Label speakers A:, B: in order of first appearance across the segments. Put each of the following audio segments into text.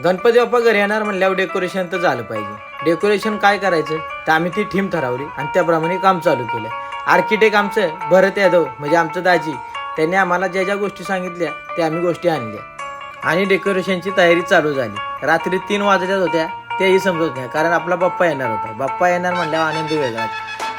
A: गणपती बाप्पा घरी येणार म्हणल्यावर डेकोरेशन तर झालं पाहिजे. डेकोरेशन काय करायचं तर आम्ही ती थीम ठरवली आणि त्याप्रमाणे काम चालू केलं. आर्किटेक्ट आमचं भरत यादव म्हणजे आमचं दाजी, त्यांनी आम्हाला ज्या ज्या गोष्टी सांगितल्या त्या आम्ही गोष्टी आणल्या आणि डेकोरेशनची तयारी चालू झाली. रात्री 3 वाजल्याच होत्या तेही समजत नाही, कारण आपला बाप्पा येणार होता. बाप्पा येणार म्हणल्यावर आनंद वेगळाच.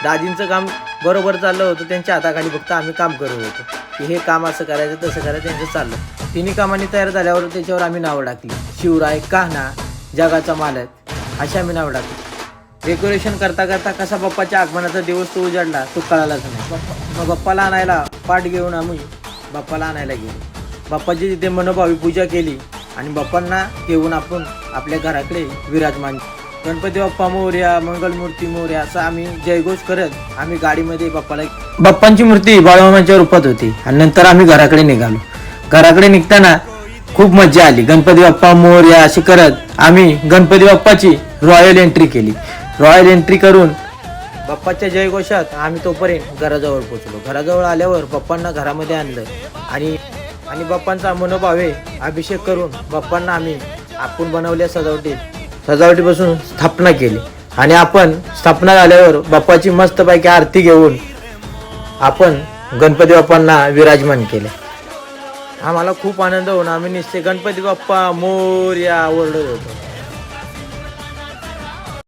A: दाजींचं काम बरोबर चाललं होतं, त्यांच्या हाताखाली फक्त आम्ही काम करत होतो की हे काम असं करायचं तसं करायचं. त्यांचं चाललं. तिन्ही कामांनी तयार झाल्यावर त्याच्यावर आम्ही नावं टाकली. शिवराय, कान्हा, जगाचा मालक अशी आम्ही नावं टाकली. डेकोरेशन करता करता कसा बाप्पाच्या आगमनाचा दिवस तो उजाडला तो कळालाच नाही. मग बाप्पाला आणायला पाठ घेऊन आम्ही बाप्पाला आणायला गेलो. बाप्पाची तिथे मनोभावी पूजा केली आणि बाप्पांना घेऊन आपण आपल्या घराकडे विराजमान. गणपती बाप्पा मोरया, मंगलमूर्ती मोरया असं आम्ही जयघोष करत आम्ही गाडीमध्ये बाप्पांची मूर्ती बाळूमामाच्या रूपात होती आणि नंतर आम्ही घराकडे निघालो. घराकडे निघताना खूप मजा आली. गणपती बाप्पा मोरया अशी करत आम्ही गणपती बाप्पाची रॉयल एंट्री केली. रॉयल एंट्री करून बाप्पाच्या जयघोषात आम्ही तोपर्यंत घराजवळ पोहोचलो. घराजवळ आल्यावर बाप्पांना घरामध्ये आणलं आणि बाप्पांचा मनोभावे अभिषेक करून बाप्पांना आम्ही आपण बनवल्या सजावटीपासून स्थापना केली आणि आपण स्थापना झाल्यावर बाप्पाची मस्तपैकी आरती घेऊन आपण गणपती बाप्पांना विराजमान केले. आम्हाला खूप आनंद होऊन आम्ही निश्चित गणपती बाप्पा मोरया ओरडत होतो.